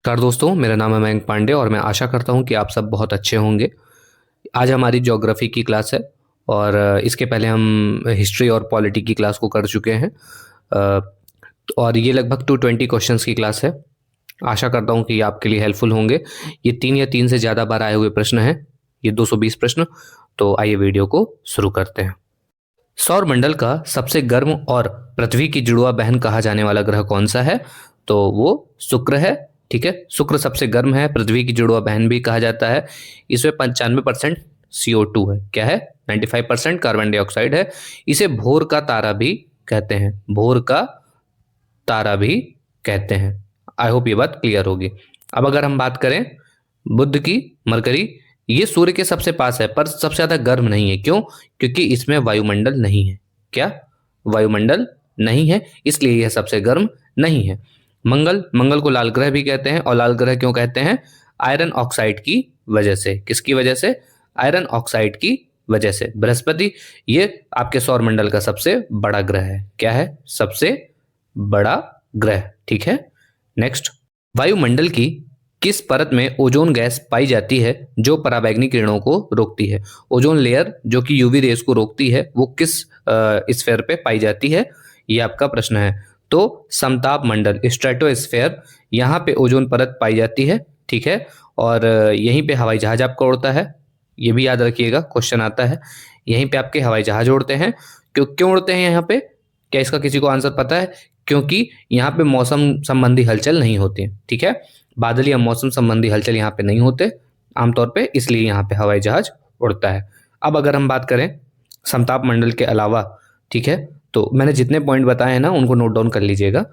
नमस्कार दोस्तों, मेरा नाम है मयंक पांडे और मैं आशा करता हूँ कि आप सब बहुत अच्छे होंगे। आज हमारी ज्योग्राफी की क्लास है और इसके पहले हम हिस्ट्री और पॉलिटी की क्लास को कर चुके हैं। अ, और ये लगभग 220 क्वेश्चंस की क्लास है। आशा करता हूँ कि ये आपके लिए हेल्पफुल होंगे। ये 3 से ज़्यादा बार आए हुए प्रश्न हैं, ये 220 प्रश्न। तो आइए वीडियो को शुरू करते हैं। सौर मंडल का सबसे गर्म और पृथ्वी की जुड़वा बहन कहा जाने वाला ग्रह कौन सा है? तो वो शुक्र है। ठीक है, शुक्र सबसे गर्म है, पृथ्वी की जुड़वा बहन भी कहा जाता है। इसमें 95% CO2 है। क्या है? 95% कार्बन डाइऑक्साइड है। इसे भोर का तारा भी कहते हैं। भोर का तारा भी कहते हैं। आई होप ये बात क्लियर होगी। अब अगर हम बात करें बुध की, मरकरी, ये सूर्य के सबसे पास है पर सबसे ज्यादा गर्म नहीं है। क्यों? क्योंकि इसमें वायुमंडल नहीं है। क्या? वायुमंडल नहीं है, इसलिए यह सबसे गर्म नहीं है। मंगल, मंगल को लाल ग्रह भी कहते हैं। और लाल ग्रह क्यों कहते हैं? आयरन ऑक्साइड की वजह से। किसकी वजह से? आयरन ऑक्साइड की वजह से। बृहस्पति, ये आपके सौर मंडल का सबसे बड़ा ग्रह है। क्या है? सबसे बड़ा ग्रह। ठीक है, नेक्स्ट। वायुमंडल की किस परत में ओजोन गैस पाई जाती है जो पराबैंगनी किरणों को रोकती है? ओजोन लेयर जो कि यूवी रेस को रोकती है, वो किस स्फीयर पे पाई जाती है? ये आपका प्रश्न है। तो समताप मंडल, स्ट्रेटोस्फेयर, यहाँ पे ओजोन परत पाई जाती है। ठीक है, और यहीं पे हवाई जहाज आपका उड़ता है। ये भी याद रखिएगा, क्वेश्चन आता है। यहीं पे आपके हवाई जहाज उड़ते हैं। क्यों उड़ते हैं यहाँ पे? क्या इसका किसी को आंसर पता है? क्योंकि यहाँ पे मौसम संबंधी हलचल नहीं होती है। ठीक है, बादल या मौसम संबंधी हलचल यहाँ पे नहीं होते आमतौर पे, इसलिए यहाँ पे हवाई जहाज उड़ता है। अब अगर हम बात करें समताप मंडल के अलावा, ठीक है, तो मैंने जितने पॉइंट बताए हैं ना उनको नोट डाउन कर लीजिएगा।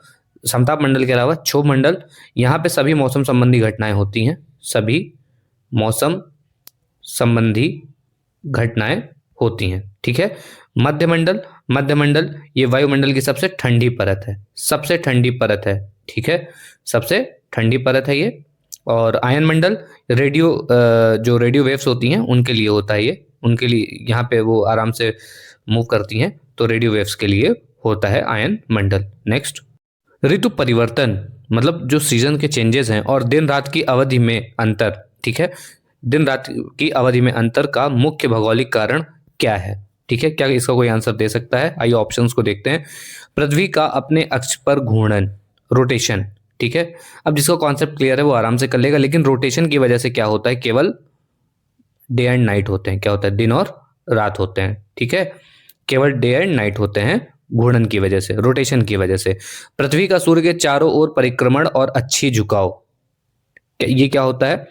समताप मंडल के अलावा क्षोभ मंडल, यहाँ पे सभी मौसम संबंधी घटनाएं होती हैं। सभी मौसम संबंधी घटनाएं होती हैं। ठीक है, मध्यमंडल, मध्यमंडल ये वायुमंडल की सबसे ठंडी परत है। सबसे ठंडी परत है। ठीक है, सबसे ठंडी परत है ये। और आयन मंडल, जो रेडियो वेव्स होती हैं उनके लिए होता है ये। उनके लिए यहाँ पे वो आराम से मूव करती हैं, तो रेडियो वेव्स के लिए होता है आयन मंडल। नेक्स्ट। ऋतु परिवर्तन मतलब जो सीजन के चेंजेस हैं और दिन रात की अवधि में अंतर। ठीक है, दिन रात की अवधि में अंतर का मुख्य भौगोलिक कारण क्या है? ठीक है, क्या इसका कोई आंसर दे सकता है? आइए ऑप्शंस को देखते हैं। पृथ्वी का अपने अक्ष पर घूर्णन, रोटेशन। ठीक है, अब जिसका कॉन्सेप्ट क्लियर है वो आराम से कर लेगा। लेकिन रोटेशन की वजह से क्या होता है? केवल डे एंड नाइट होते हैं। क्या होता है? दिन और रात होते हैं। ठीक है, केवल डे एंड नाइट होते हैं घूर्णन की वजह से, रोटेशन की वजह से। पृथ्वी का सूर्य के चारों ओर परिक्रमण और अच्छी झुकाव, ये क्या होता है?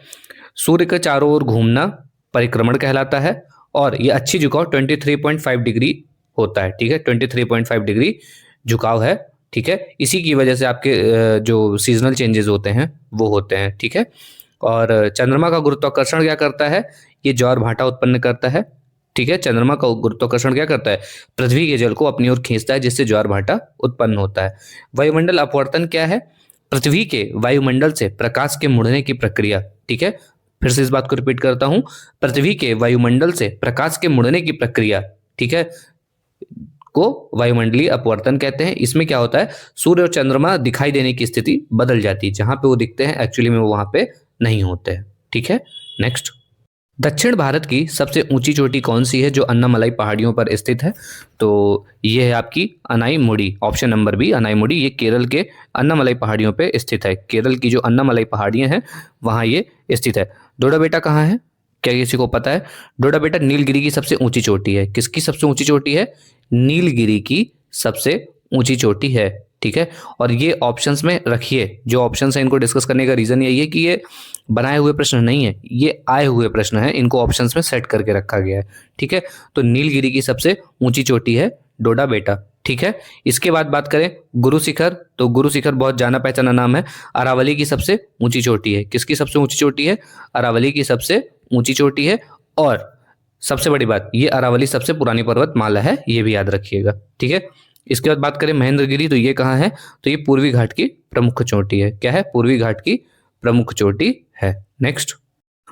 सूर्य के चारों ओर घूमना परिक्रमण कहलाता है। और ये अच्छी झुकाव 23.5 डिग्री होता है। ठीक है, 23.5 डिग्री झुकाव है। ठीक है, इसी की वजह से आपके जो सीजनल चेंजेस होते हैं वो होते हैं। ठीक है, और चंद्रमा का गुरुत्वाकर्षण क्या करता है? ये ज्वार भाटा उत्पन्न करता है। ठीक है, चंद्रमा का गुरुत्वाकर्षण क्या करता है? पृथ्वी के जल को अपनी ओर खींचता है, जिससे ज्वार भाटा उत्पन्न होता है। वायुमंडल अपवर्तन क्या है? पृथ्वी के वायुमंडल से प्रकाश के मुड़ने की प्रक्रिया। ठीक है, फिर से इस बात को रिपीट करता हूं, पृथ्वी के वायुमंडल से प्रकाश के मुड़ने की प्रक्रिया, ठीक है, को वायुमंडलीय अपवर्तन कहते हैं। इसमें क्या होता है? सूर्य और चंद्रमा दिखाई देने की स्थिति बदल जाती है। जहां पे वो दिखते हैं एक्चुअली में वो वहां पे नहीं होते हैं। ठीक है, नेक्स्ट। दक्षिण भारत की सबसे ऊंची चोटी कौन सी है जो अन्नामलाई पहाड़ियों पर स्थित है? तो ये है आपकी Anamudi. Option number B, Anamudi. ये केरल के अन्नामलाई पहाड़ियों पे स्थित है। केरल की जो अन्नामलाई पहाड़ियां हैं वहां ये स्थित है। डोडा बेटा कहाँ है? क्या किसी को पता है? डोडा बेटा नीलगिरी की सबसे ऊंची चोटी है। किसकी सबसे ऊंची चोटी है? नीलगिरी की सबसे ऊंची चोटी है। ठीक है, और ये ऑप्शंस में रखिए। जो ऑप्शंस हैं इनको डिस्कस करने का रीजन यही है कि ये बनाए हुए प्रश्न नहीं है, ये आए हुए प्रश्न हैं। इनको ऑप्शंस में सेट करके रखा गया है। ठीक है, तो नीलगिरी की सबसे ऊंची चोटी है डोडा बेटा। ठीक है, इसके बाद बात करें गुरु शिखर, तो गुरु शिखर बहुत जाना पहचाना नाम है। अरावली की सबसे ऊंची चोटी है। किसकी सबसे ऊंची चोटी है? अरावली की सबसे ऊंची चोटी है। और सबसे बड़ी बात, ये अरावली सबसे पुरानी पर्वतमाला है, ये भी याद रखिएगा। ठीक है, इसके बाद बात करें महेंद्रगिरी, तो ये कहाँ है? तो ये पूर्वी घाट की प्रमुख चोटी है। क्या है? पूर्वी घाट की प्रमुख चोटी है। नेक्स्ट।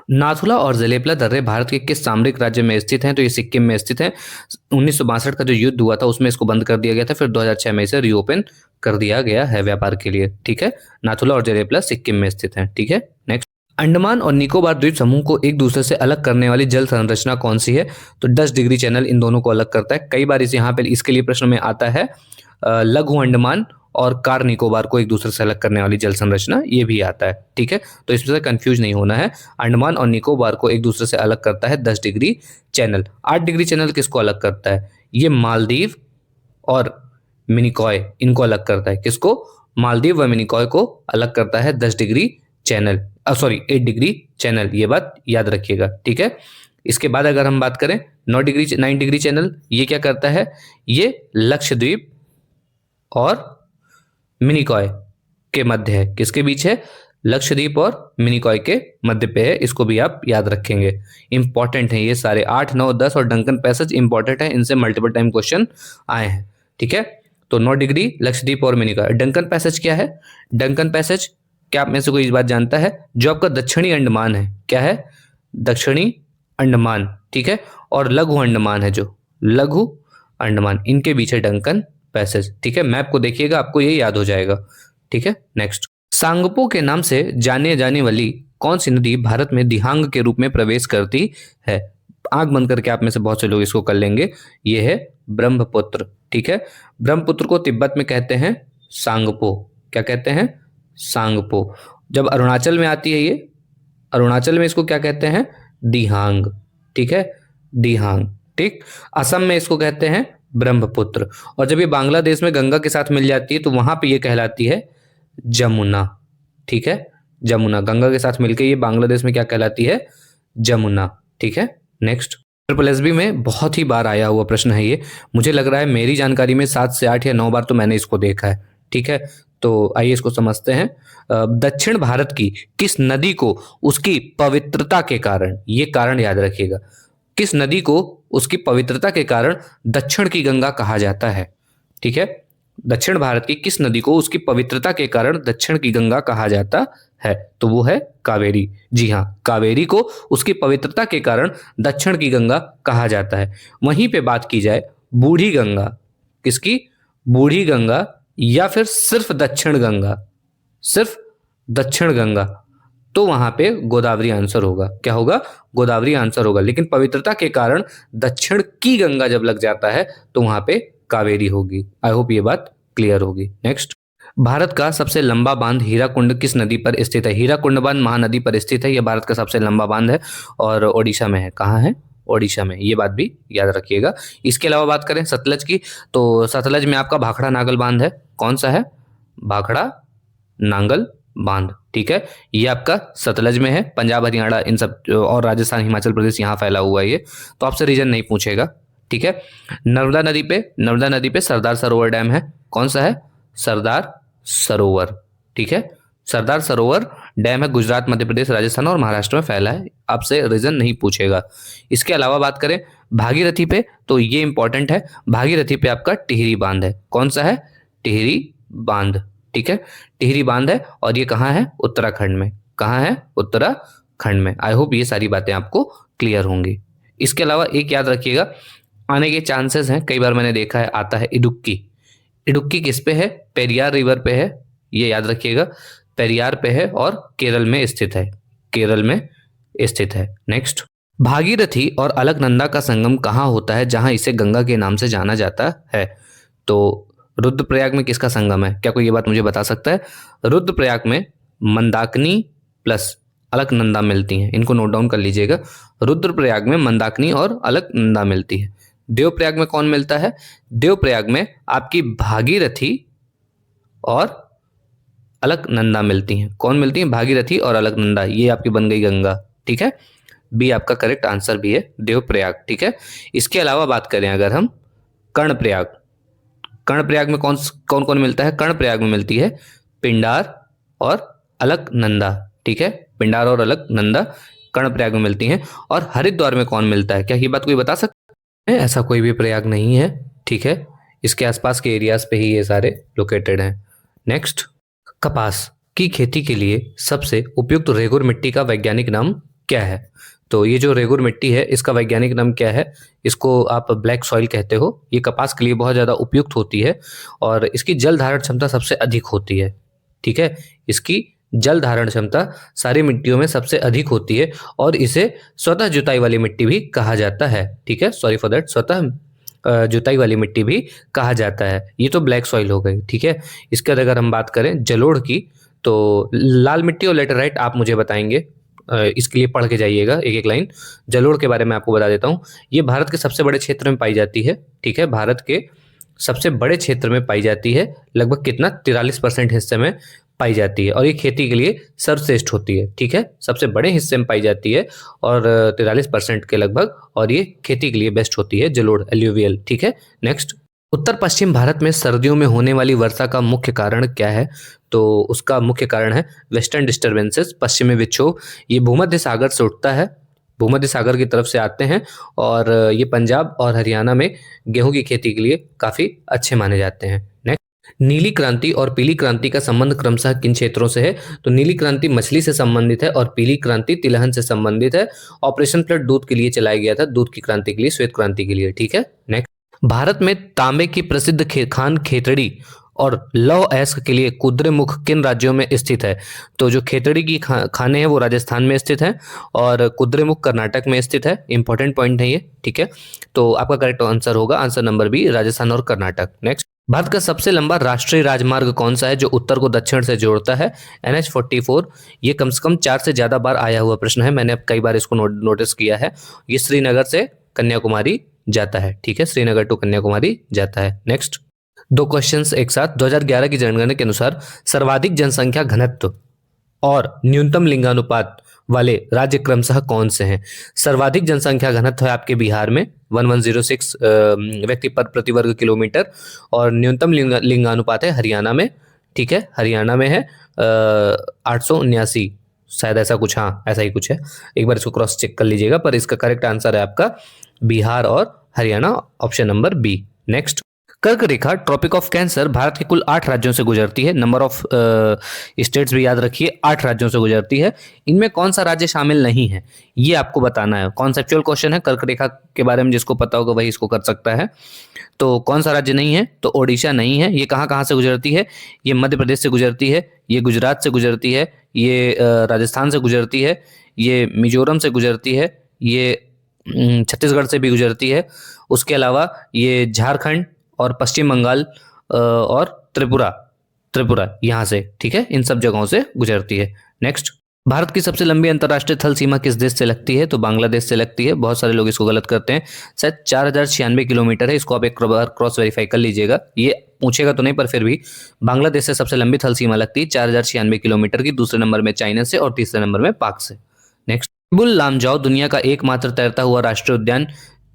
नाथुला और जलेपला दर्रे भारत के किस सामरिक राज्य में स्थित हैं? तो ये सिक्किम में स्थित है। 1962 का जो युद्ध हुआ था उसमें इसको बंद कर दिया गया था, फिर 2006 में इसे रीओपन कर दिया गया है व्यापार के लिए। ठीक है, नाथुला और जलेपला सिक्किम में स्थित है। ठीक है, नेक्स्ट, अंडमान और निकोबार द्वीप समूह को एक दूसरे से अलग करने वाली जल संरचना कौन सी है? तो 10 डिग्री चैनल इन दोनों को अलग करता है। कई बार इस यहाँ पे इसके लिए प्रश्न में आता है लघु अंडमान और कार निकोबार को एक दूसरे से अलग करने वाली जल संरचना, ये भी आता है। ठीक है, तो इसमें से कंफ्यूज नहीं होना है। अंडमान और निकोबार को एक दूसरे से अलग करता है 10 डिग्री चैनल। 8 डिग्री चैनल किसको अलग करता है? ये मालदीव और मिनिकॉय, इनको अलग करता है। किसको? मालदीव व मिनिकॉय को अलग करता है 10 degree channel, sorry 8 degree channel, ये बात याद रखिएगा। ठीक है, इसके बाद अगर हम बात करें 9 डिग्री चैनल, ये क्या करता है? ये लक्षद्वीप और मिनिकॉय के मध्य है। किसके बीच है? लक्षद्वीप और मिनिकॉय के मध्य पे है। इसको भी आप याद रखेंगे, इंपॉर्टेंट है ये सारे। 8, 9, 10 और डंकन पैसेज इंपॉर्टेंट है, इनसे मल्टीपल टाइम क्वेश्चन आए हैं। ठीक है, तो 9 डिग्री, लक्षद्वीप और मिनिकॉय। डंकन पैसेज क्या है? डंकन पैसेज, क्या आप में से कोई इस बात जानता है? जो आपका दक्षिणी अंडमान है, क्या है? दक्षिणी अंडमान। ठीक है, और लघु अंडमान है, जो लघु अंडमान, इनके बीच है डंकन पैसेज। ठीक है, मैप को देखिएगा, आपको ये याद हो जाएगा। ठीक है, नेक्स्ट, सांगपो के नाम से जाने जाने वाली कौन सी नदी भारत में दिहांग के रूप में प्रवेश करती है? आंख बंद करके आप में से बहुत से लोग इसको कर लेंगे। ये है ब्रह्मपुत्र। ठीक है, ब्रह्मपुत्र को तिब्बत में कहते हैं सांगपो। क्या कहते हैं? सांगपो। जब अरुणाचल में आती है, ये अरुणाचल में इसको क्या कहते हैं? दिहांग। ठीक है, दिहांग। ठीक, असम में इसको कहते हैं ब्रह्मपुत्र। और जब ये बांग्लादेश में गंगा के साथ मिल जाती है तो वहां पे ये कहलाती है जमुना। ठीक है, जमुना, गंगा के साथ मिलकर ये बांग्लादेश में क्या कहलाती है? जमुना। ठीक है, नेक्स्ट, ट्रिपल एसबी में बहुत ही बार आया हुआ प्रश्न है ये। मुझे लग रहा है मेरी जानकारी में 7 से 8 या 9 बार तो मैंने इसको देखा है। ठीक है, तो आइए इसको समझते हैं। दक्षिण भारत की किस नदी को उसकी पवित्रता के कारण, ये कारण याद रखिएगा, किस नदी को उसकी पवित्रता के कारण दक्षिण की गंगा कहा जाता है? ठीक है, दक्षिण भारत की किस नदी को उसकी पवित्रता के कारण दक्षिण की गंगा कहा जाता है? तो वो है कावेरी। जी हाँ, कावेरी को उसकी पवित्रता के कारण दक्षिण की गंगा कहा जाता है। वहीं पे बात की जाए बूढ़ी गंगा, किसकी? बूढ़ी गंगा या फिर सिर्फ दक्षिण गंगा, सिर्फ दक्षिण गंगा, तो वहां पे गोदावरी आंसर होगा। क्या होगा? गोदावरी आंसर होगा। लेकिन पवित्रता के कारण दक्षिण की गंगा जब लग जाता है तो वहां पे कावेरी होगी। आई होप ये बात क्लियर होगी। नेक्स्ट, भारत का सबसे लंबा बांध हीराकुंड किस नदी पर स्थित है? हीराकुंड बांध महानदी पर स्थित है। यह भारत का सबसे लंबा बांध है और ओडिशा में है। कहाँ है? ओडिशा में। ये बात भी याद रखिएगा। इसके अलावा बात करें सतलज की, तो सतलज में आपका भाखड़ा नागल बांध है। कौन सा है? भाखड़ा नांगल बांध। ठीक है, ये आपका सतलज में है। पंजाब, हरियाणा, इन सब और राजस्थान, हिमाचल प्रदेश, यहाँ फैला हुआ है ये, तो आपसे रीजन नहीं पूछेगा। ठीक है, नर्मदा नदी पे सरदार सरोवर डैम है। कौन सा है? सरदार सरोवर। ठीक है, सरदार सरोवर डैम है, गुजरात, मध्य प्रदेश, राजस्थान और महाराष्ट्र में फैला है। आपसे रीजन नहीं पूछेगा। इसके अलावा बात करें भागीरथी पे, तो ये इंपॉर्टेंट है। भागीरथी पे आपका टिहरी बांध है। कौन सा है? टिहरी बांध। ठीक है, टिहरी बांध है और ये कहाँ है? उत्तराखंड में। कहाँ है? उत्तराखंड में। आई होप ये सारी बातें आपको क्लियर होंगी। इसके अलावा एक याद रखिएगा, आने के चांसेस हैं, कई बार मैंने देखा है आता है इडुक्की। इडुक्की किस पे है? पेरियार रिवर पे है, ये याद रखिएगा। पेरियार पे है और केरल में स्थित है। केरल में स्थित है। नेक्स्ट, भागीरथी और अलकनंदा का संगम कहाँ होता है जहां इसे गंगा के नाम से जाना जाता है? तो रुद्रप्रयाग में किसका संगम है? क्या कोई ये बात मुझे बता सकता है? रुद्रप्रयाग में मंदाकिनी प्लस अलकनंदा मिलती हैं। इनको नोट डाउन कर लीजिएगा। रुद्रप्रयाग में मंदाकिनी और अलकनंदा मिलती है। देवप्रयाग में कौन मिलता है? देवप्रयाग में आपकी भागीरथी और अलकनंदा मिलती हैं। कौन मिलती हैं? भागीरथी और अलकनंदा। ये आपकी बन गई गंगा। ठीक है, बी आपका करेक्ट आंसर भी है, देवप्रयाग। ठीक है, इसके अलावा बात करें अगर हम कर्णप्रयाग, कर्णप्रयाग में कौन कौन कौन मिलता है? कर्णप्रयाग में मिलती है पिंडार और अलकनंदा। ठीक है, पिंडार और अलकनंदा कर्णप्रयाग में मिलती हैं। और हरिद्वार में कौन मिलता है? क्या ये बात कोई बता सकता है? ऐसा कोई भी प्रयाग नहीं है। ठीक है, इसके आसपास के एरियाज पे ही ये सारे लोकेटेड हैं। नेक्स्ट, कपास की खेती के लिए सबसे उपयुक्त रेगुर मिट्टी का वैज्ञानिक नाम क्या है? तो ये जो रेगुर मिट्टी है इसका वैज्ञानिक नाम क्या है? इसको आप ब्लैक सॉइल कहते हो। ये कपास के लिए बहुत ज़्यादा उपयुक्त होती है और इसकी जल धारण क्षमता सबसे अधिक होती है। ठीक है, इसकी जल धारण क्षमता सारी मिट्टियों में सबसे अधिक होती है और इसे स्वतः जुताई वाली मिट्टी भी कहा जाता है। ठीक है, सॉरी फॉर दैट, स्वतः जुताई वाली मिट्टी भी कहा जाता है। ये तो ब्लैक सॉइल हो गई। ठीक है, इसके बाद अगर हम बात करें जलोढ़ की, तो लाल मिट्टी और लेटेराइट आप मुझे बताएंगे। इसके लिए पढ़ के जाइएगा एक एक लाइन। जलोढ़ के बारे में आपको बता देता हूँ। ये भारत के सबसे बड़े क्षेत्र में पाई जाती है। ठीक है, भारत के सबसे बड़े क्षेत्र में पाई जाती है। लगभग कितना, 43% हिस्से में पाई जाती है और ये खेती के लिए सर्वश्रेष्ठ होती है। ठीक है, सबसे बड़े हिस्से में पाई जाती है और 43% के लगभग, और ये खेती के लिए बेस्ट होती है जलोढ़, एल्यूवियल। ठीक है, नेक्स्ट। उत्तर पश्चिम भारत में सर्दियों में होने वाली वर्षा का मुख्य कारण क्या है? तो उसका मुख्य कारण है वेस्टर्न डिस्टर्बेंसेस, पश्चिमी विक्षोभ। ये भूमध्य सागर से उठता है, भूमध्य सागर की तरफ से आते हैं और ये पंजाब और हरियाणा में गेहूं की खेती के लिए काफ़ी अच्छे माने जाते हैं। नेक्स्ट, नीली क्रांति और पीली क्रांति का संबंध क्रमशः किन क्षेत्रों से है? तो नीली क्रांति मछली से संबंधित है और पीली क्रांति तिलहन से संबंधित है। ऑपरेशन फ्लड दूध के लिए चलाया गया था, दूध की क्रांति के लिए, श्वेत क्रांति के लिए। ठीक है, नेक्स्ट। भारत में तांबे की प्रसिद्ध खान खेतड़ी और लौह अयस्क के लिए कुद्रेमुख किन राज्यों में स्थित है? तो जो खेतड़ी की खाने हैं वो राजस्थान में स्थित हैं और कुद्रेमुख कर्नाटक में स्थित है। इंपॉर्टेंट पॉइंट है ये। ठीक है, तो आपका करेक्ट आंसर होगा आंसर नंबर बी, राजस्थान और कर्नाटक। नेक्स्ट, भारत का सबसे लंबा राष्ट्रीय राजमार्ग कौन सा है जो उत्तर को दक्षिण से जोड़ता है? NH-44। ये कम से कम 4 से ज्यादा बार आया हुआ प्रश्न है, मैंने अब कई बार इसको नोटिस किया है। ये श्रीनगर से कन्याकुमारी जाता है। ठीक है, श्रीनगर टू कन्याकुमारी जाता है। नेक्स्ट, 2 क्वेश्चंस एक साथ। 2011 की जनगणना के अनुसार सर्वाधिक जनसंख्या घनत्व और न्यूनतम लिंगानुपात वाले राज्य क्रमशः कौन से हैं? सर्वाधिक जनसंख्या घनत्व है आपके बिहार में 1106 व्यक्ति पर प्रति वर्ग किलोमीटर और न्यूनतम लिंगानुपात है हरियाणा में। ठीक है, हरियाणा में है 879, शायद ऐसा कुछ, हाँ ऐसा ही कुछ है। एक बार इसको क्रॉस चेक कर लीजिएगा, पर इसका करेक्ट आंसर है आपका बिहार और Haryana, option number B. Next, कर्क रेखा ट्रॉपिक ऑफ कैंसर भारत के कुल 8 राज्यों से गुजरती है। नंबर ऑफ स्टेट्स भी याद रखिए, 8 राज्यों से गुजरती है। इनमें कौन सा राज्य शामिल नहीं है, ये आपको बताना है। कॉन्सेप्चुअल क्वेश्चन है, कर्क रेखा के बारे में जिसको पता होगा वही इसको कर सकता है। तो कौन सा राज्य नहीं है? तो ओडिशा नहीं है। ये कहाँ कहाँ से गुजरती है? ये मध्य प्रदेश से गुजरती है, ये गुजरात से गुजरती है, ये राजस्थान से गुजरती है, ये मिजोरम से गुजरती है, ये छत्तीसगढ़ से भी गुजरती है। उसके अलावा ये झारखंड और पश्चिम बंगाल और त्रिपुरा यहाँ से, ठीक है, इन सब जगहों से गुजरती है। नेक्स्ट, भारत की सबसे लंबी अंतर्राष्ट्रीय थल सीमा किस देश से लगती है? तो बांग्लादेश से लगती है। बहुत सारे लोग इसको गलत करते हैं, शायद 4096 किलोमीटर है। इसको आप एक बार क्रॉस वेरीफाई कर लीजिएगा, ये पूछेगा तो नहीं पर फिर भी बांग्लादेश से सबसे लंबी थल सीमा लगती है 4096 किलोमीटर की। दूसरे नंबर में चाइना से और तीसरे नंबर में पाक से। नेक्स्ट, बुल लामजाओ दुनिया का एकमात्र तैरता हुआ राष्ट्रीय उद्यान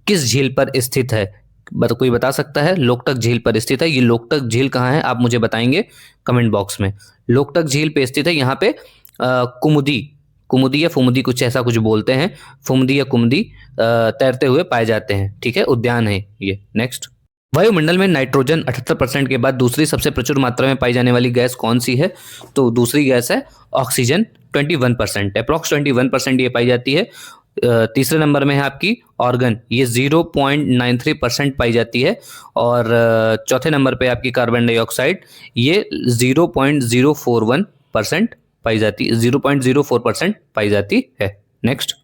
किस झील पर स्थित है? कोई बता सकता है? लोकटक झील पर स्थित है। ये लोकटक झील कहाँ है आप मुझे बताएंगे कमेंट बॉक्स में। लोकटक झील पे स्थित है। यहाँ पे कुमुदी या फुमुदी कुछ ऐसा कुछ बोलते हैं, फुमुदी या कुमुदी तैरते हुए पाए जाते हैं। ठीक है, उद्यान है ये। नेक्स्ट, वायुमंडल में नाइट्रोजन 78% के बाद दूसरी सबसे प्रचुर मात्रा में पाई जाने वाली गैस कौन सी है? तो दूसरी गैस है ऑक्सीजन, 21%, अप्रॉक्स 21% ये पाई जाती है। तीसरे नंबर में है आपकी ऑर्गन, ये 0.93% पाई जाती है। और चौथे नंबर पे आपकी कार्बन डाइऑक्साइड, ये 0.041% पाई जाती, 0.04% पाई जाती है। नेक्स्ट,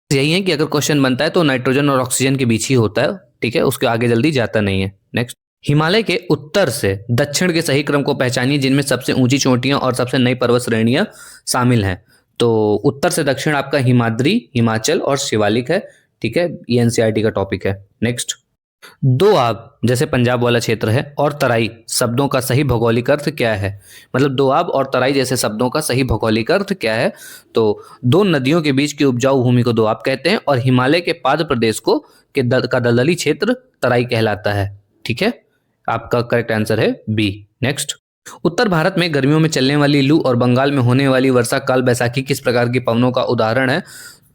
यही है कि अगर क्वेश्चन बनता है तो नाइट्रोजन और ऑक्सीजन के बीच ही होता है। ठीक है, उसके आगे जल्दी जाता नहीं है। नेक्स्ट, हिमालय के उत्तर से दक्षिण के सही क्रम को पहचानिए जिनमें सबसे ऊंची चोटियां और सबसे नई पर्वत श्रेणियां शामिल हैं। तो उत्तर से दक्षिण आपका हिमाद्री, हिमाचल और शिवालिक है। ठीक है, ये एनसीईआरटी का टॉपिक है। नेक्स्ट, दोआब जैसे पंजाब वाला क्षेत्र है और तराई शब्दों का सही भौगोलिक अर्थ क्या है? मतलब दोआब और तराई जैसे शब्दों का सही भौगोलिक अर्थ क्या है? तो दो नदियों के बीच की उपजाऊ भूमि को दोआब कहते हैं और हिमालय के पाद प्रदेश को का दलदली क्षेत्र तराई कहलाता है। ठीक है, आपका करेक्ट आंसर है बी। नेक्स्ट, उत्तर भारत में गर्मियों में चलने वाली लू और बंगाल में होने वाली वर्षा काल बैसाखी किस प्रकार की पवनों का उदाहरण है?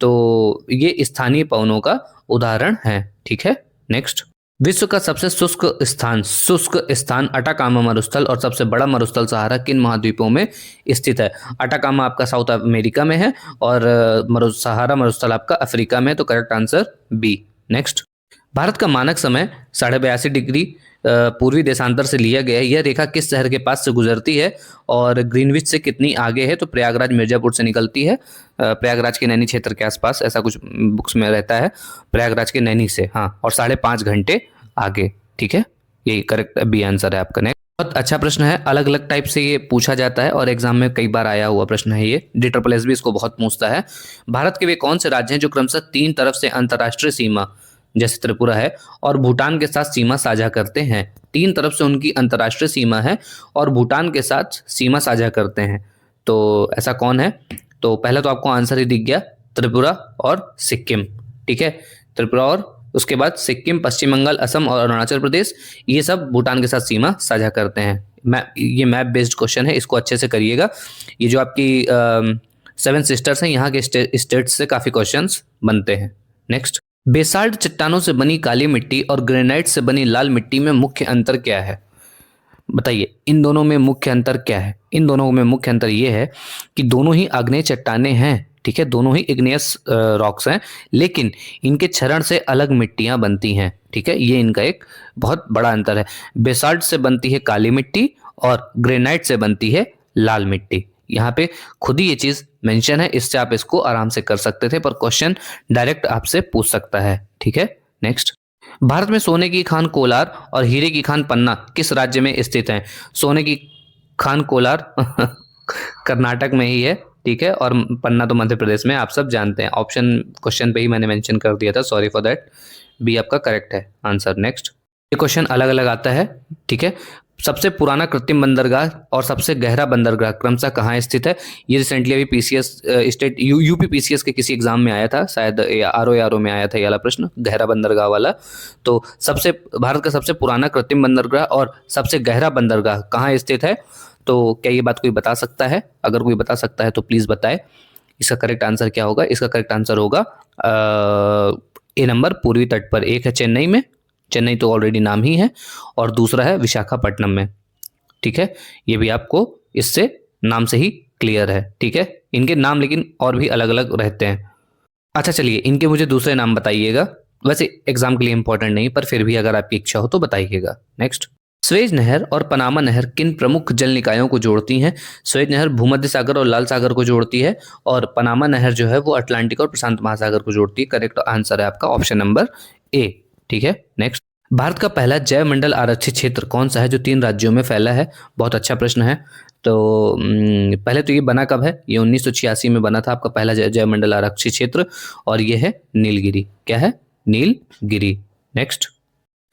तो ये स्थानीय पवनों का उदाहरण है। ठीक है, नेक्स्ट, विश्व का सबसे शुष्क स्थान अटाकामा मरुस्थल और सबसे बड़ा मरुस्थल सहारा किन महाद्वीपों में स्थित है? अटाकामा आपका साउथ अमेरिका में है और सहारा मरुस्थल आपका अफ्रीका में है, तो correct answer B. Next, Bharat का मानक समय 82.5 डिग्री पूर्वी देशांतर से लिया गया है। यह रेखा किस शहर के पास से गुजरती है और ग्रीनविच से कितनी आगे है? तो प्रयागराज मिर्जापुर से निकलती है, प्रयागराज के नैनी क्षेत्र के आसपास, ऐसा कुछ बुक्स में रहता है, प्रयागराज के नैनी से, हाँ, और 5.5 घंटे आगे। ठीक है, यही करेक्ट बी आंसर है आपका। नेक्स्ट, बहुत अच्छा प्रश्न है, अलग अलग टाइप से ये पूछा जाता है और एग्जाम में कई बार आया हुआ प्रश्न है ये। DSSS भी इसको बहुत पूछता है। भारत के वे कौन से राज्य हैं जो क्रमशः 3 तरफ से अंतर्राष्ट्रीय सीमा, जैसे त्रिपुरा है, और भूटान के साथ सीमा साझा करते हैं? 3 तरफ से उनकी अंतर्राष्ट्रीय सीमा है और भूटान के साथ सीमा साझा करते हैं, तो ऐसा कौन है? तो पहले तो आपको आंसर ही दिख गया, त्रिपुरा और सिक्किम। ठीक है, त्रिपुरा और उसके बाद सिक्किम, पश्चिम बंगाल, असम और अरुणाचल प्रदेश, ये सब भूटान के साथ सीमा साझा करते हैं। ये मैप बेस्ड क्वेश्चन है, इसको अच्छे से करिएगा। ये जो आपकी 7 सिस्टर्स हैं, यहाँ के स्टेट्स से काफ़ी क्वेश्चंस बनते हैं। नेक्स्ट, बेसाल्ट चट्टानों से बनी काली मिट्टी और ग्रेनाइट से बनी लाल मिट्टी में मुख्य अंतर क्या है? बताइए, इन दोनों में मुख्य अंतर क्या है? इन दोनों में मुख्य अंतर ये है कि दोनों ही आग्नेय चट्टानें हैं। ठीक है, दोनों ही इग्नियस रॉक्स हैं, लेकिन इनके क्षरण से अलग मिट्टियां बनती हैं। ठीक है, ये इनका एक बहुत बड़ा अंतर है। बेसाल्ट से बनती है काली मिट्टी और ग्रेनाइट से बनती है लाल मिट्टी। यहाँ पे खुद ही ये चीज मेंशन है, इससे आप इसको आराम से कर सकते थे, पर क्वेश्चन डायरेक्ट आपसे पूछ सकता है। ठीक है, नेक्स्ट, भारत में सोने की खान कोलार और हीरे की खान पन्ना किस राज्य में स्थित है? सोने की खान कोलार कर्नाटक में ही है। ठीक है, और पन्ना तो मध्य प्रदेश में, आप सब जानते हैं। ऑप्शन क्वेश्चन पे ही मैंने मेंशन कर दिया था, सॉरी फॉर दैट। बी आपका करेक्ट है आंसर। नेक्स्ट, ये क्वेश्चन अलग अलग आता है। ठीक है, सबसे पुराना कृत्रिम बंदरगाह और सबसे गहरा बंदरगाह क्रमशः कहाँ स्थित है? ये रिसेंटली अभी पीसीएस स्टेट यूपी पीसीएस के किसी एग्जाम में आया था, शायद आरओ में आया था ये वाला प्रश्न, गहरा बंदरगाह वाला। तो भारत का सबसे पुराना कृत्रिम बंदरगाह और सबसे गहरा बंदरगाह कहाँ स्थित है? तो क्या ये बात कोई बता सकता है? अगर कोई बता सकता है तो प्लीज बताए। इसका करेक्ट आंसर क्या होगा? इसका करेक्ट आंसर होगा ए नंबर, पूर्वी तट पर। एक है चेन्नई में, चेन्नई तो ऑलरेडी नाम ही है, और दूसरा है विशाखापट्टनम में। ठीक है, ये भी आपको इससे नाम से ही क्लियर है। ठीक है, इनके नाम लेकिन और भी अलग अलग रहते हैं। अच्छा चलिए, इनके मुझे दूसरे नाम बताइएगा, वैसे एग्जाम के लिए इंपॉर्टेंट नहीं, पर फिर भी अगर आपकी इच्छा हो तो बताइएगा। नेक्स्ट, स्वेज नहर और पनामा नहर किन प्रमुख जल निकायों को जोड़ती हैं? स्वेज नहर भूमध्य सागर और लाल सागर को जोड़ती है, और पनामा नहर जो है वो अटलांटिक और प्रशांत महासागर को जोड़ती है। करेक्ट आंसर है आपका ऑप्शन नंबर ए। ठीक है, नेक्स्ट, भारत का पहला जैव मंडल आरक्षित क्षेत्र कौन सा है जो 3 राज्यों में फैला है? बहुत अच्छा प्रश्न है। तो पहले तो ये बना कब है? ये 1986 में बना था आपका पहला जैव मंडल आरक्षित क्षेत्र, और ये है नीलगिरी। क्या है? नीलगिरी। नेक्स्ट,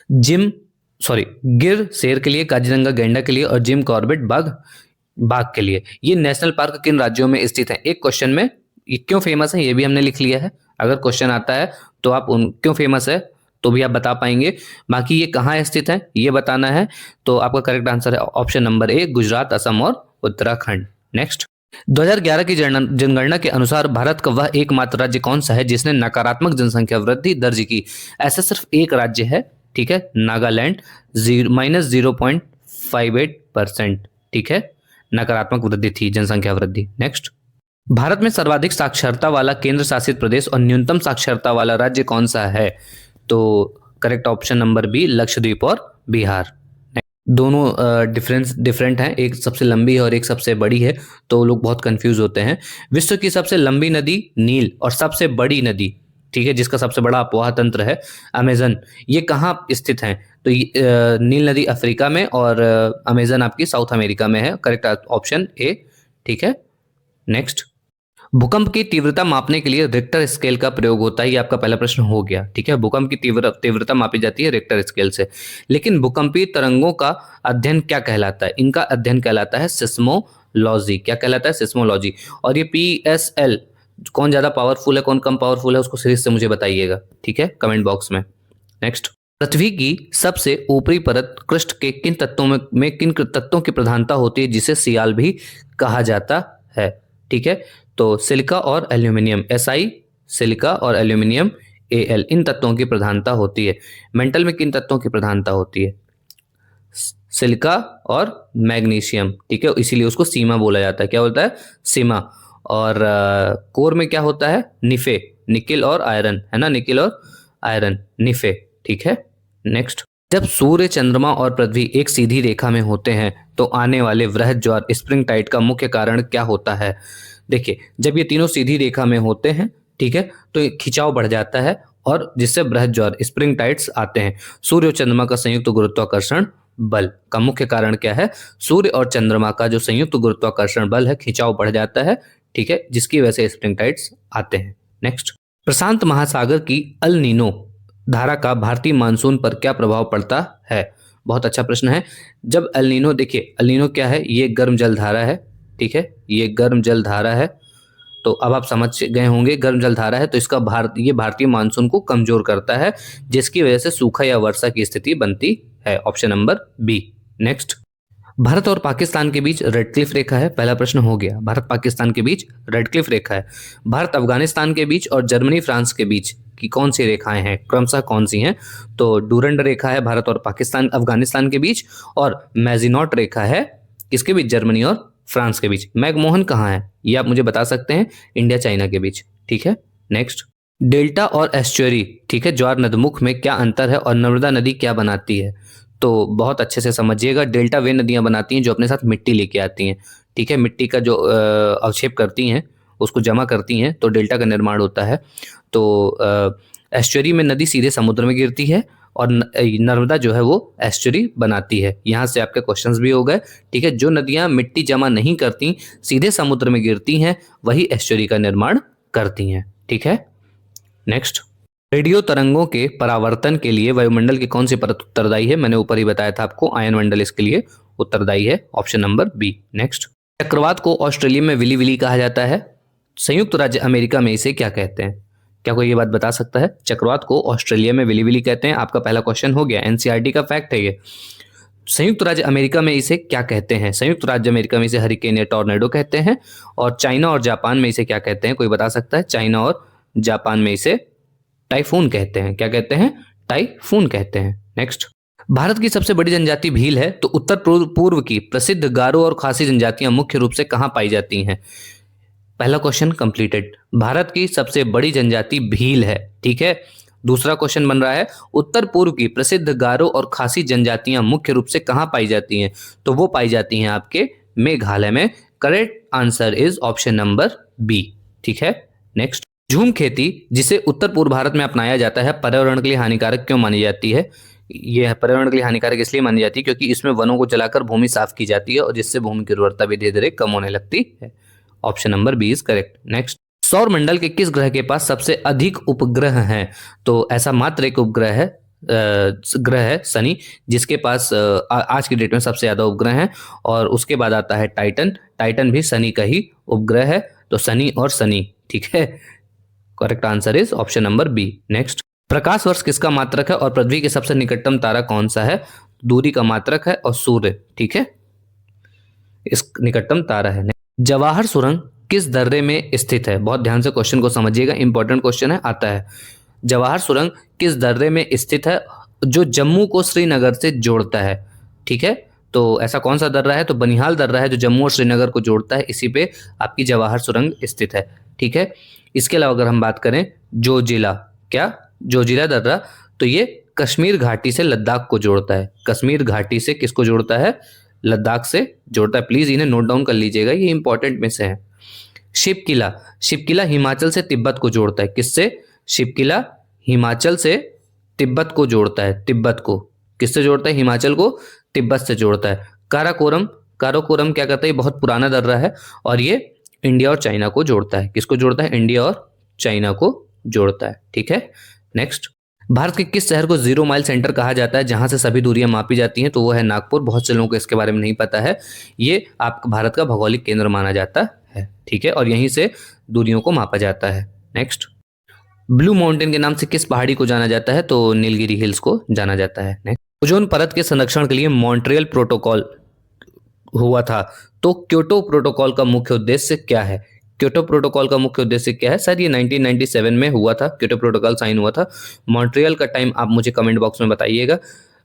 गिर शेर के लिए, काजीरंगा गैंडा के लिए और जिम कॉर्बेट बाघ के लिए, ये नेशनल पार्क किन राज्यों में स्थित है? एक क्वेश्चन में ये क्यों फेमस है ये भी हमने लिख लिया है। अगर क्वेश्चन आता है तो आप क्यों फेमस है तो भी आप बता पाएंगे। बाकी ये कहाँ स्थित है ये बताना है। तो आपका करेक्ट आंसर है option number A, Gujarat, Assam और उत्तराखंड। नेक्स्ट, 2011 की जनगणना के अनुसार भारत का वह एकमात्र राज्य कौन सा है जिसने नकारात्मक जनसंख्या वृद्धि दर्ज की? ऐसा सिर्फ एक राज्य है। ठीक है, नागालैंड, -0.58%। ठीक है, नकारात्मक वृद्धि थी, जनसंख्या वृद्धि। नेक्स्ट, भारत में सर्वाधिक साक्षरता वाला केंद्र शासित प्रदेश और न्यूनतम साक्षरता वाला राज्य कौन सा है? तो correct option number B, Lakshadweep और बिहार। दोनों डिफरेंट हैं, एक सबसे लंबी है और एक सबसे बड़ी है, तो लोग बहुत कंफ्यूज होते हैं। विश्व की सबसे लंबी नदी नील और सबसे बड़ी नदी, ठीक है, जिसका सबसे बड़ा अपवाह तंत्र है अमेजन, ये कहाँ स्थित हैं? तो नील नदी अफ्रीका में और अमेजन आपकी साउथ अमेरिका में है। Correct option A. ठीक है, नेक्स्ट, भूकंप की तीव्रता मापने के लिए रिक्टर स्केल का प्रयोग होता है। ये आपका पहला प्रश्न हो गया। ठीक है, भूकंप की तीव्रता मापी जाती है रिक्टर स्केल से, लेकिन भूकंपीय तरंगों का अध्ययन क्या कहलाता है? इनका अध्ययन कहलाता है सिस्मोलॉजी। क्या कहलाता है? सिस्मोलॉजी। और ये PSL, कौन ज्यादा पावरफुल है कौन कम पावरफुल है उसको सीरीज से मुझे बताइएगा। ठीक है, कमेंट बॉक्स में। नेक्स्ट, पृथ्वी की सबसे ऊपरी परत कृष्ण के किन तत्वों की प्रधानता होती है जिसे सियाल भी कहा जाता है? ठीक है, तो सिलिका और एल्यूमिनियम, SI सिलिका और एल्यूमिनियम Al, इन तत्वों की प्रधानता होती है। मेंटल में किन तत्वों की प्रधानता होती है? सिलिका और मैग्नीशियम, ठीक है, इसीलिए उसको सीमा बोला जाता है। क्या बोलता है? सीमा। और कोर में क्या होता है? निफे, निकिल और आयरन, है ना, निकिल और आयरन, निफे, ठीक है। नेक्स्ट, जब सूर्य, चंद्रमा और पृथ्वी एक सीधी रेखा में होते हैं तो आने वाले वृहद ज्वार, स्प्रिंग टाइड का मुख्य कारण क्या होता है? देखिए, जब ये तीनों सीधी रेखा में होते हैं, ठीक है, तो खिंचाव बढ़ जाता है और जिससे बृहद ज्वार, स्प्रिंग टाइड्स आते हैं। सूर्य और चंद्रमा का संयुक्त गुरुत्वाकर्षण बल का मुख्य कारण क्या है? सूर्य और चंद्रमा का जो संयुक्त गुरुत्वाकर्षण बल है, खिंचाव बढ़ जाता है, ठीक है, जिसकी वजह से स्प्रिंग टाइड्स आते हैं। नेक्स्ट, प्रशांत महासागर की अल नीनो धारा का भारतीय मानसून पर क्या प्रभाव पड़ता है? बहुत अच्छा प्रश्न है। जब अल नीनो, देखिए अल नीनो क्या है? ये गर्म जल धारा है, ठीक है, ये गर्म जल धारा है। तो अब आप समझ गए होंगे, गर्म जल धारा है तो इसका ये भारतीय मानसून को कमजोर करता है, जिसकी वजह से सूखा या वर्षा की स्थिति बनती है। Option number B. Next, Bharat और पाकिस्तान के बीच रेडक्लिफ रेखा है। पहला प्रश्न हो गया, भारत पाकिस्तान के बीच रेडक्लिफ रेखा है। भारत अफगानिस्तान के बीच और जर्मनी फ्रांस के बीच की कौन सी रेखाएं हैं, क्रमशः कौन सी हैं? तो डूरंड रेखा है भारत और पाकिस्तान अफगानिस्तान के बीच, और मैजिनॉट रेखा है किसके बीच? जर्मनी और फ्रांस के बीच। मैकमोहन कहाँ है, ये आप मुझे बता सकते हैं? इंडिया चाइना के बीच, ठीक है। नेक्स्ट, डेल्टा और एस्चुअरी, ठीक है, ज्वार नदमुख में क्या अंतर है और नर्मदा नदी क्या बनाती है? तो बहुत अच्छे से समझिएगा, डेल्टा वे नदियां बनाती हैं जो अपने साथ मिट्टी लेके आती हैं, ठीक है, मिट्टी का जो अवक्षेप करती हैं उसको जमा करती हैं, तो डेल्टा का निर्माण होता है। तो एस्चुअरी में नदी सीधे समुद्र में गिरती है और नर्मदा जो है वो एस्चुअरी बनाती है। यहाँ से आपके क्वेश्चंस भी हो गए, ठीक है। जो नदियाँ मिट्टी जमा नहीं करती, सीधे समुद्र में गिरती हैं, वही एस्चुअरी का निर्माण करती हैं, ठीक है। नेक्स्ट, रेडियो तरंगों के परावर्तन के लिए वायुमंडल की कौन सी परत उत्तरदायी है? मैंने ऊपर ही बताया था आपको, आयन मंडल इसके लिए उत्तरदायी है। Option number B. नेक्स्ट, चक्रवात को ऑस्ट्रेलिया में विली विली कहा जाता है, संयुक्त राज्य अमेरिका में इसे क्या कहते हैं? क्या कोई ये बात बता सकता है? चक्रवात को ऑस्ट्रेलिया में विली विली कहते हैं। आपका पहला क्वेश्चन हो गया, एनसीईआरटी का फैक्ट है ये। संयुक्त राज्य अमेरिका में इसे क्या कहते हैं? संयुक्त राज्य अमेरिका में इसे हरिकेन या टॉर्नेडो कहते हैं। और चाइना और जापान में इसे क्या कहते हैं? कोई बता सकता है? चाइना और जापान में इसे टाइफून कहते हैं। क्या कहते हैं? टाइफून कहते हैं। नेक्स्ट, भारत की सबसे बड़ी जनजाति भील है, तो उत्तर पूर्व की प्रसिद्ध गारो और खासी जनजातियां मुख्य रूप से कहां पाई जाती हैं? पहला क्वेश्चन कंप्लीटेड। भारत की सबसे बड़ी जनजाति भील है, ठीक है। दूसरा क्वेश्चन बन रहा है, उत्तर पूर्व की प्रसिद्ध गारो और खासी जनजातियां मुख्य रूप से कहां पाई जाती हैं? तो वो पाई जाती हैं आपके मेघालय में। Correct answer is option number B, ठीक है। नेक्स्ट, झूम खेती जिसे उत्तर पूर्व भारत में अपनाया जाता है, पर्यावरण के लिए हानिकारक क्यों मानी जाती है? यह पर्यावरण के लिए हानिकारक इसलिए मानी जाती है क्योंकि इसमें वनों को जलाकर भूमि साफ की जाती है और जिससे भूमि की उर्वरता भी धीरे धीरे कम होने लगती है। Option number B is correct. Next, सौर मंडल के किस ग्रह के पास सबसे अधिक उपग्रह हैं? तो ऐसा मात्र एक उपग्रह है, ग्रह है शनि, जिसके पास आज की डेट में सबसे ज्यादा उपग्रह हैं। और उसके बाद आता है टाइटन। टाइटन भी शनि का ही उपग्रह है, तो शनि और शनि, ठीक है। Correct answer is option number B. Next, प्रकाश वर्ष किसका मात्रक है और पृथ्वी के सबसे निकटतम तारा कौन सा है? दूरी का मात्रक है और सूर्य, ठीक है, इस निकटतम तारा है। जवाहर सुरंग किस दर्रे में स्थित है? बहुत ध्यान से क्वेश्चन को समझिएगा, इंपॉर्टेंट क्वेश्चन है, आता है। जवाहर सुरंग किस दर्रे में स्थित है जो जम्मू को श्रीनगर से जोड़ता है? ठीक है, तो ऐसा कौन सा दर्रा है? तो बनिहाल दर्रा है जो जम्मू और श्रीनगर को जोड़ता है, इसी पे आपकी जवाहर सुरंग स्थित है, ठीक है। इसके अलावा अगर हम बात करें जोजिला, क्या जोजिला दर्रा, तो ये कश्मीर घाटी से लद्दाख को जोड़ता है। कश्मीर घाटी से किसको जोड़ता है? लद्दाख से जोड़ता है। प्लीज इन्हें नोट डाउन कर लीजिएगा, ये इंपॉर्टेंट में से है। शिवकिला, शिवकिला हिमाचल से तिब्बत को जोड़ता है। किससे? शिवकिला हिमाचल से तिब्बत को जोड़ता है। तिब्बत को किससे जोड़ता है? हिमाचल को तिब्बत से जोड़ता है। काराकोरम, काराकोरम क्या करता है? बहुत पुराना दर्रा है और ये इंडिया और चाइना को जोड़ता है। किसको जोड़ता है? इंडिया और चाइना को जोड़ता है, ठीक है। नेक्स्ट, भारत के किस शहर को जीरो माइल सेंटर कहा जाता है जहां से सभी दूरियां मापी जाती हैं? तो वो है नागपुर। बहुत से लोगों को इसके बारे में नहीं पता है। ये आपका भारत का भौगोलिक केंद्र माना जाता है, ठीक है, और यहीं से दूरियों को मापा जाता है। नेक्स्ट, ब्लू माउंटेन के नाम से किस पहाड़ी को जाना जाता है? तो नीलगिरी हिल्स को जाना जाता है। नेक्स्ट, ओजोन परत के संरक्षण के लिए मॉन्ट्रियल प्रोटोकॉल हुआ था, तो क्योटो प्रोटोकॉल का मुख्य उद्देश्य क्या है? क्योटो प्रोटोकॉल का मुख्य उद्देश्य क्या है? सर ये 1997 में हुआ था, क्योटो प्रोटोकॉल साइन हुआ था। मॉन्ट्रियल का टाइम आप मुझे कमेंट बॉक्स में बताइएगा।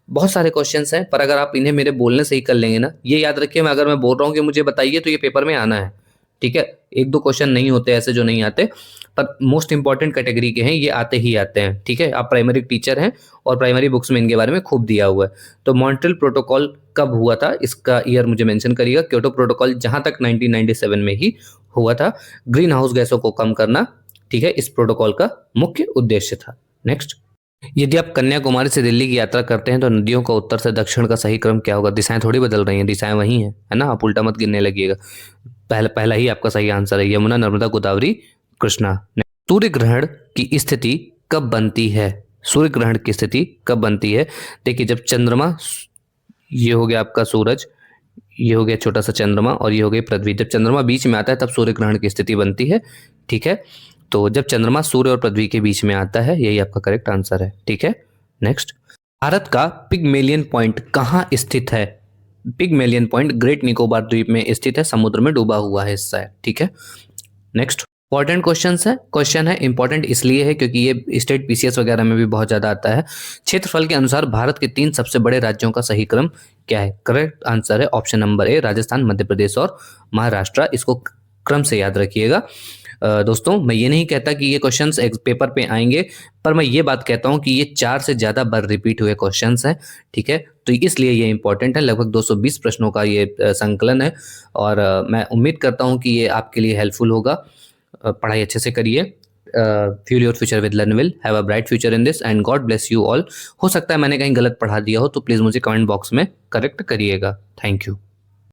बहुत सारे क्वेश्चंस हैं, पर अगर आप इन्हें मेरे बोलने से ही कर लेंगे ना, ये याद रखिए, मैं अगर मैं बोल रहा हूँ कि मुझे बताइए तो ये पेपर में आना है, ठीक है। एक दो क्वेश्चन नहीं होते ऐसे जो नहीं आते, पर मोस्ट इंपॉर्टेंट कैटेगरी के हैं, ये आते ही आते हैं, ठीक है। आप प्राइमरी टीचर हैं और प्राइमरी बुक्स में इनके बारे में खूब दिया हुआ है। तो मॉन्ट्रियल प्रोटोकॉल कब हुआ था, इसका ईयर मुझे मेंशन करिएगा। क्योटो प्रोटोकॉल जहां तक 1997 में ही हुआ था। ग्रीन हाउस गैसों को कम करना, ठीक है, इस प्रोटोकॉल का मुख्य उद्देश्य था। नेक्स्ट, यदि आप कन्याकुमारी से दिल्ली की यात्रा करते हैं तो नदियों का उत्तर से दक्षिण का सही क्रम क्या होगा? दिशाएं थोड़ी बदल रही हैं, दिशाएं वही हैं, है ना। आप उल्टा मत गिनने लगिएगा। पहला ही आपका सही आंसर है, यमुना, नर्मदा, गोदावरी, कृष्णा। सूर्य ग्रहण की स्थिति कब बनती है? सूर्य ग्रहण की स्थिति कब बनती है? देखिए, जब चंद्रमा, ये हो गया आपका सूरज, ये हो गया छोटा सा चंद्रमा, और ये हो गई पृथ्वी, जब चंद्रमा बीच में आता है तब सूर्य ग्रहण की स्थिति बनती है, ठीक है। तो जब चंद्रमा सूर्य और पृथ्वी के बीच में आता है, यही आपका करेक्ट आंसर है, ठीक है। नेक्स्ट, भारत का पिगमेलियन पॉइंट कहाँ स्थित है? पिगमेलियन पॉइंट ग्रेट निकोबार द्वीप में स्थित है, समुद्र में डूबा हुआ हिस्सा है, ठीक है। नेक्स्ट, इंपॉर्टेंट क्वेश्चन है, इंपॉर्टेंट इसलिए है क्योंकि ये स्टेट पीसीएस वगैरह में भी बहुत ज्यादा आता है। क्षेत्रफल के अनुसार भारत के 3 सबसे बड़े राज्यों का सही क्रम क्या है? करेक्ट आंसर है option number A, Rajasthan, Madhya Pradesh और महाराष्ट्र। इसको क्रम से याद रखिएगा। दोस्तों, मैं ये नहीं कहता कि ये क्वेश्चंस पेपर पे आएंगे, पर मैं ये बात कहता हूँ कि ये 4 से ज़्यादा बार रिपीट हुए क्वेश्चंस हैं, ठीक है। तो इसलिए ये इंपॉर्टेंट है। लगभग 220 प्रश्नों का ये संकलन है, और मैं उम्मीद करता हूँ कि ये आपके लिए हेल्पफुल होगा। पढ़ाई अच्छे से करिए। Fuel your future with Learnvil. Have a bright future in this and God bless you all. हो सकता है मैंने कहीं गलत पढ़ा दिया हो तो प्लीज़ मुझे कमेंट बॉक्स में करेक्ट करिएगा। Thank you.